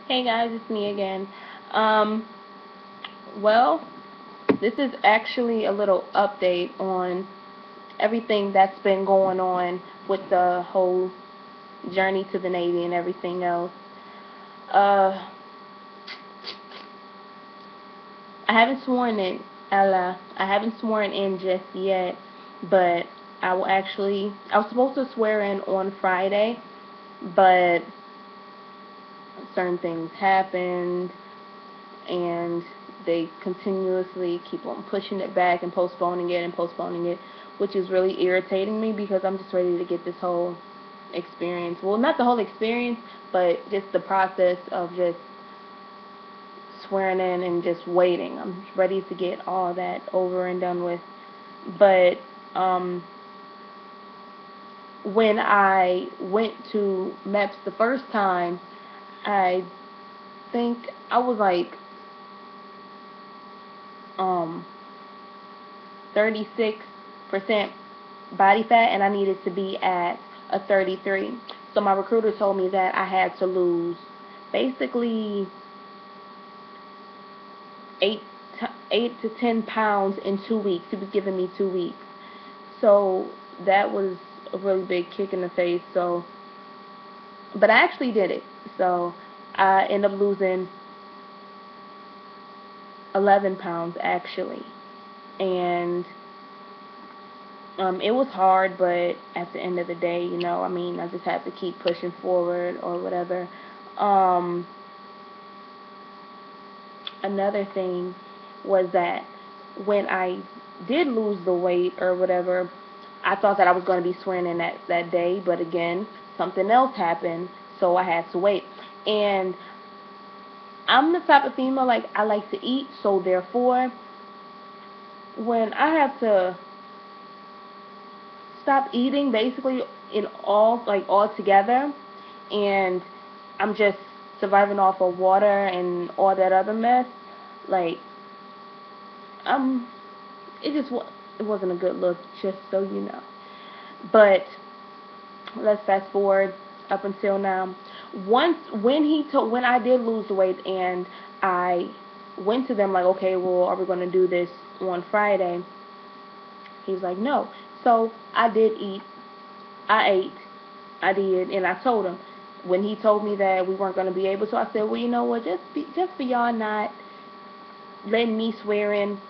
Hey guys, it's me again. Um, well, this is actually a little update on everything that's been going on with the whole journey to the Navy and everything else. Uh, I haven't sworn in, I haven't sworn in just yet, but I was supposed to swear in on Friday, but certain things happened and they continuously keep on pushing it back and postponing it, which is really irritating me because I'm just ready to get this whole experience. Well, not the whole experience, but just the process of just swearing in and just waiting. I'm ready to get all that over and done with. But um, when I went to MEPS the first time, I think I was like um 36% body fat and I needed to be at a 33. So my recruiter told me that I had to lose basically 8 8 to 10 pounds in 2 weeks. He was giving me 2 weeks. So that was a really big kick in the face. So but I actually did it. So I ended up losing 11 pounds actually. And it was hard, but at the end of the day, I mean, I just had to keep pushing forward or whatever. Um, Another thing was that when I did lose the weight or whatever, I thought that I was going to be swearing in that day, but again, something else happened, so I had to wait. And I'm the type of female, like, I like to eat, so therefore, when I have to stop eating basically in all together and I'm just surviving off of water and all that other mess, like um it just it wasn't a good look, just so you know. But let's fast forward up until now. Once when I did lose the weight and I went to them like, okay, well, are we going to do this on Friday? He's like, no. So I did eat. I ate. I did, and I told him when he told me that we weren't going to be able to. I said, well, you know what? Just for y'all not letting me swear in,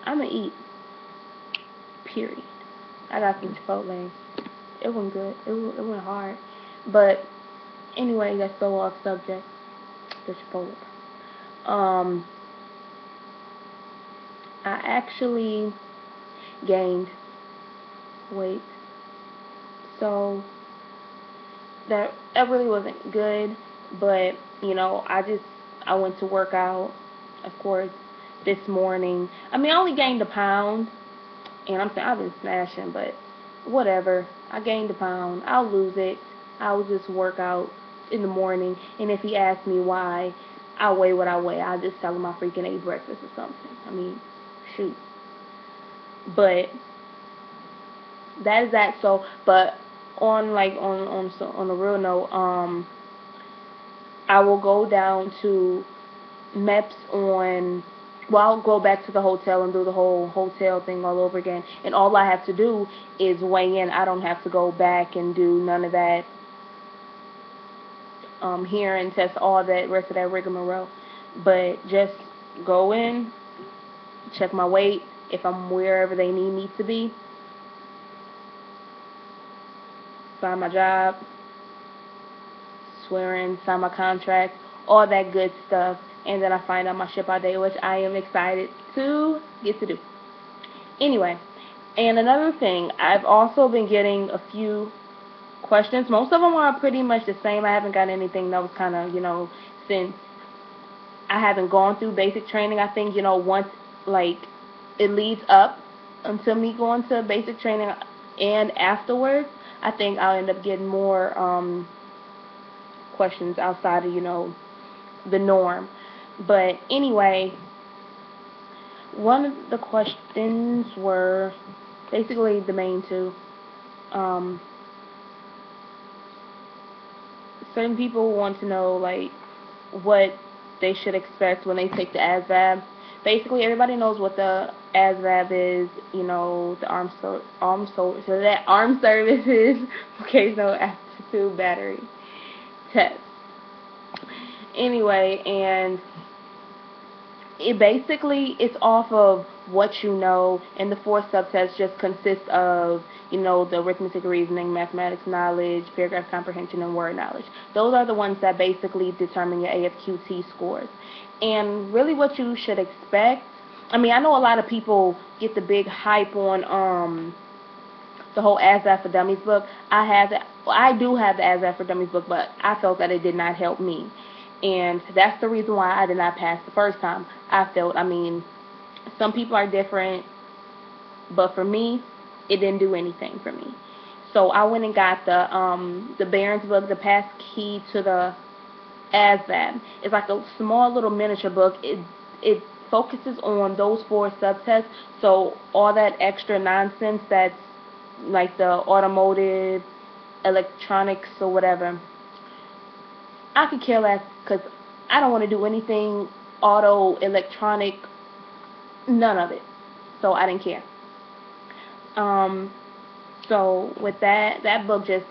I'ma eat. Period. I got some Chipotle. It wasn't good. It went hard. But anyway, that's so off subject. The Chipotle. Um, I actually gained weight, so that really wasn't good. But I went to work out, of course, this morning. I mean, I only gained a pound, and I'm saying I've been smashing, but whatever. I gained a pound. I'll lose it. I'll just work out in the morning, and if he asks me why, I weigh what I weigh. I'll just tell him I freaking ate breakfast or something. I mean, shoot. But that is that. So, but on a real note, I will go down to MEPS on. Well, I'll go back to the hotel and do the whole hotel thing all over again. And all I have to do is weigh in. I don't have to go back and do none of that here and test all that rest of that rigmarole. But just go in, check my weight. If I'm wherever they need me to be, find my job, swearing, sign my contract, all that good stuff, and then I find out my ship out day, which I am excited to get to do. Anyway, and another thing, I've also been getting a few questions. Most of them are pretty much the same. I haven't got anything that was kind of, since I haven't gone through basic training. I think, once, like, it leads up until me going to basic training and afterwards, I think I'll end up getting more questions outside of, the norm. But anyway, one of the questions were basically the main two. Um, Certain people want to know, like, what they should expect when they take the ASVAB. Basically, everybody knows what the ASVAB is. You know, the armed services occasional aptitude battery test. Anyway, and it's off of what you know, and the 4 subtests just consist of, you know, the arithmetic, reasoning, mathematics knowledge, paragraph comprehension, and word knowledge. Those are the ones that basically determine your AFQT scores. And really what you should expect, I mean, I know a lot of people get the big hype on the whole ASVAB for Dummies book. I do have the ASVAB for Dummies book, but I felt that it did not help me. And that's the reason why I did not pass the first time. I mean, some people are different, but for me, it didn't do anything for me. So I went and got the Barron's book, the Pass Key to the ASVAB. It's like a small little miniature book. It focuses on those 4 subtests. So all that extra nonsense that's like the automotive, electronics, or whatever, I could care less, because I don't want to do anything auto, electronic, none of it. So I didn't care. So with that book just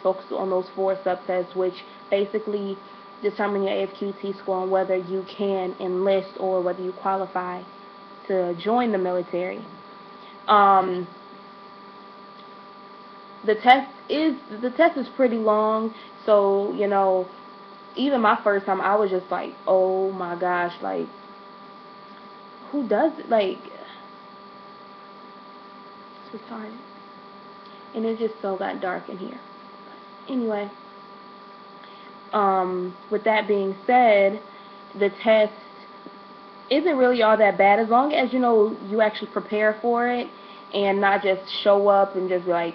focuses on those 4 subtests, which basically determine your AFQT score and whether you can enlist or whether you qualify to join the military. The test is pretty long, so, you know, even my first time, I was just like, oh my gosh, like, who does it? Like, it's retarded. And it just so got dark in here. Anyway, with that being said, the test isn't really all that bad, as long as, you know, you actually prepare for it and not just show up and just be like,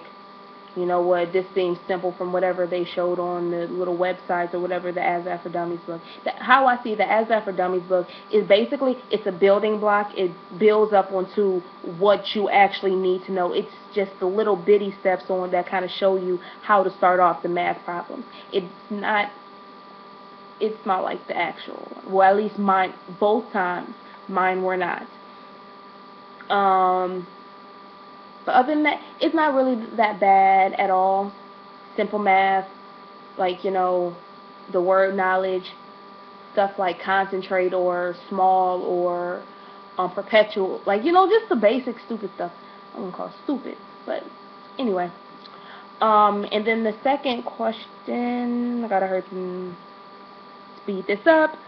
you know what, this seems simple from whatever they showed on the little websites or whatever, the ASVAB for Dummies book. How I see the ASVAB for Dummies book is basically, it's a building block. It builds up onto what you actually need to know. It's just the little bitty steps on that kind of show you how to start off the math problems. It's not like the actual one. Well, at least mine, both times, mine were not. But other than that, it's not really that bad at all. Simple math, like, you know, the word knowledge, stuff like concentrate or small or perpetual, like, you know, just the basic stupid stuff. I wouldn't call it stupid, but anyway. And then the second question, I gotta hurry and speed this up.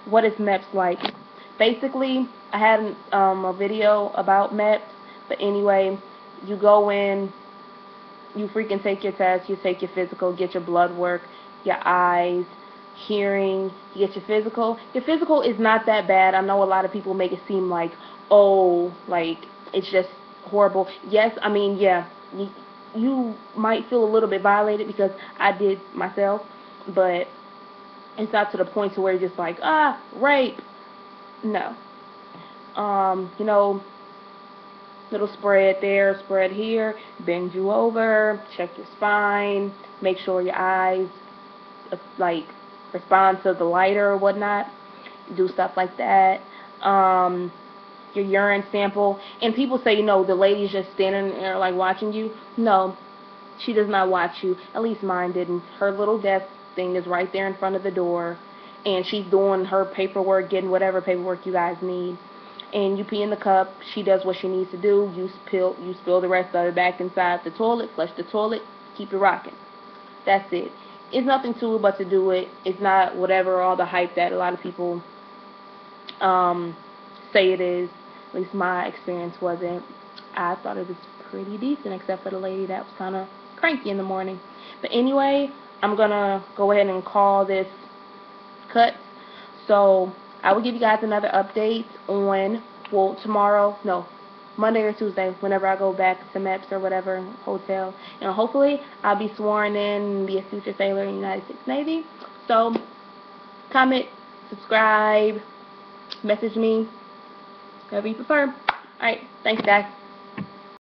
What is MEPS like? Basically, I had a video about MEPS. But anyway, you go in, you freaking take your test, you take your physical, get your blood work, your eyes, hearing, you get your physical. Your physical is not that bad. I know a lot of people make it seem like, oh, like, it's just horrible. Yes, I mean, yeah, you might feel a little bit violated, because I did myself, but it's not to the point to where you're just like, rape. No. You know, little spread there, spread here, bend you over, check your spine, make sure your eyes like respond to the light or whatnot, do stuff like that. Your urine sample, and people say, you know, the lady's just standing there like watching you. No, she does not watch you. At least mine didn't. Her little desk thing is right there in front of the door, and she's doing her paperwork, getting whatever paperwork you guys need. And you pee in the cup, she does what she needs to do, you spill the rest of it back inside the toilet, flush the toilet, keep it rocking. That's it. It's nothing to it but to do it. It's not whatever, all the hype that a lot of people say it is. At least my experience wasn't. I thought it was pretty decent, except for the lady that was kind of cranky in the morning. But anyway, I'm going to go ahead and call this cut. So I will give you guys another update on, well, tomorrow, no, Monday or Tuesday, whenever I go back to MEPS or whatever, hotel. And hopefully I'll be sworn in and be a future sailor in the United States Navy. So comment, subscribe, message me, whatever you prefer. Alright, thanks guys.